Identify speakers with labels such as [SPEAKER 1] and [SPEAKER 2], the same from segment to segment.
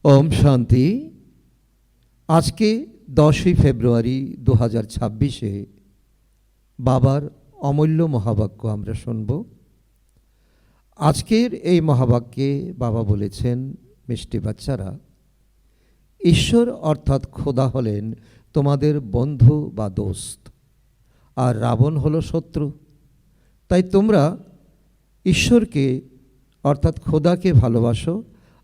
[SPEAKER 1] ওম শান্তি। আজকে 10ই ফেব্রুয়ারি 2026-এ বাবার অমূল্য মহাবাক্য আমরা শুনব। আজকের এই মহাবাক্যে বাবা বলেছেন, মিষ্টি বাচ্চারা, ঈশ্বর অর্থাৎ খোদা হলেন তোমাদের বন্ধু বা দোস্ত, আর রাবণ হলো শত্রু। তাই তোমরা ঈশ্বরকে অর্থাৎ খোদাকে ভালোবাসো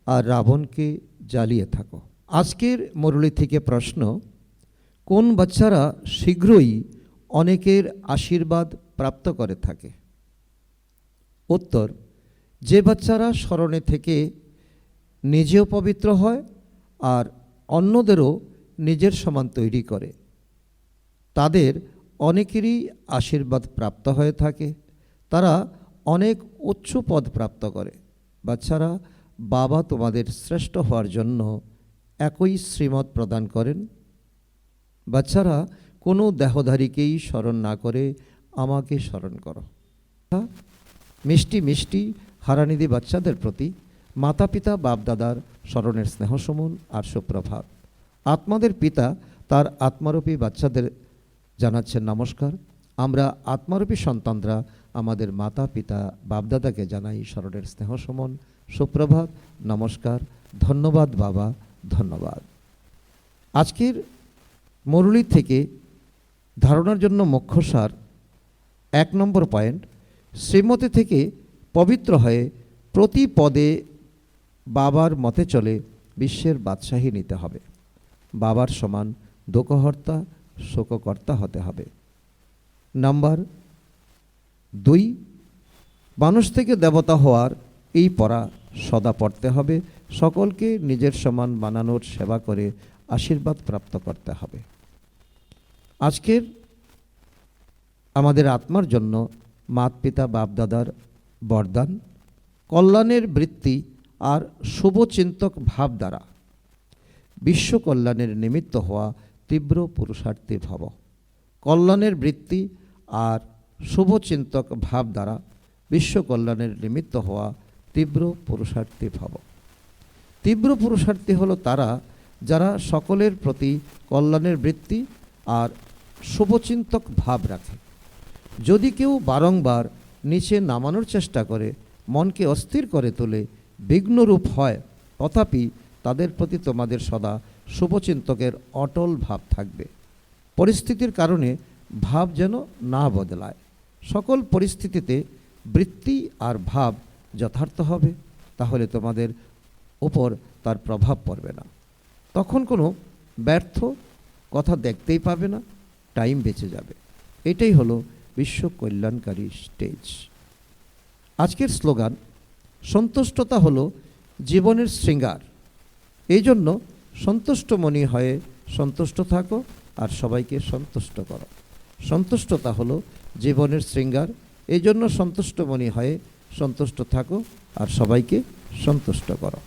[SPEAKER 1] আর রাবণকে জ্বালিয়ে থাকো। আজকের মুরলি থেকে প্রশ্ন, কোন বাচ্চারা শীঘ্রই অনেকের আশীর্বাদ প্রাপ্ত করে থাকে? উত্তর, যে বাচ্চারা স্মরণে থেকে নিজেও পবিত্র হয় আর অন্যদেরও নিজের সমান তৈরি করে, তাদের অনেকেরই আশীর্বাদ প্রাপ্ত হয়ে থাকে। তারা অনেক উচ্চ পদ প্রাপ্ত করে। বাচ্চারা, বাবা তোমাদের শ্রেষ্ঠ হওয়ার জন্য একই শ্রীমত প্রদান করেন। বাচ্চারা, কোনো দেহধারীকেই স্মরণ না করে আমাকে স্মরণ করো। মিষ্টি মিষ্টি হারানিধি বাচ্চাদের প্রতি মাতা পিতা বাপদাদার স্মরণের স্নেহসমন আর সুপ্রভাত। আত্মাদের পিতা তার আত্মারূপী বাচ্চাদের জানাচ্ছেন নমস্কার। আমরা আত্মারূপী সন্তানরা আমাদের মাতা পিতা বাপদাদাকে জানাই স্মরণের স্নেহসমন, সুপ্রভাত, নমস্কার, ধন্যবাদ বাবা, ধন্যবাদ। আজকের মুরলি থেকে ধারণার জন্য মুখ্য সার, 1 নম্বর পয়েন্ট, শ্রীমতী থেকে পবিত্র হয়ে প্রতি পদে বাবার মতে চলে বিশ্বের বাদশাহী নিতে হবে। বাবার সমান দুঃখহর্তা শোককর্তা হতে হবে। নাম্বার 2, মানুষ থেকে দেবতা হওয়ার এই পড়া সদা পড়তে হবে। সকলকে নিজের সমান বানানোর সেবা করে আশীর্বাদ প্রাপ্ত করতে হবে। আজকের আমাদের আত্মার জন্য মাত পিতা বাপদাদার বরদান, কল্যাণের বৃত্তি আর শুভচিন্তক ভাব দ্বারা বিশ্ব কল্যাণের নিমিত্ত হওয়া তীব্র পুরুষার্থী ভব। কল্যাণের বৃত্তি আর শুভচিন্তক ভাব দ্বারা বিশ্ব কল্যাণের নিমিত্ত হওয়া তীব্র পুরুষার্থী ভব। তীব্র পুরুষার্থী হলো তারা যারা সকলের প্রতি কল্যাণের বৃত্তি আর শুভচিন্তক ভাব রাখে। যদি কেউ বারংবার নিচে নামানোর চেষ্টা করে, মনকে অস্থির করে তোলে, বিঘ্নরূপ হয়, তথাপি তাদের প্রতি তোমাদের সদা শুভচিন্তকের অটল ভাব থাকবে। পরিস্থিতির কারণে ভাব যেন না বদলায়। সকল পরিস্থিতিতে বৃত্তি আর ভাব যথার্থ হবে, তাহলে তোমাদের উপর তার প্রভাব পড়বে না। তখন কোনো ব্যর্থ কথা দেখতেই পাবে না, টাইম বেঁচে যাবে। এটাই হলো বিশ্ব কল্যাণকারী স্টেজ। আজকের স্লোগান, সন্তুষ্টতা হলো জীবনের শৃঙ্গার। এই জন্য সন্তুষ্টমণি হয়ে সন্তুষ্ট থাকো আর সবাইকে সন্তুষ্ট করো। সন্তুষ্টতা হলো জীবনের শৃঙ্গার। এই জন্য সন্তুষ্টমণি হয়ে সন্তুষ্ট থাকো আর সবাইকে সন্তুষ্ট করো।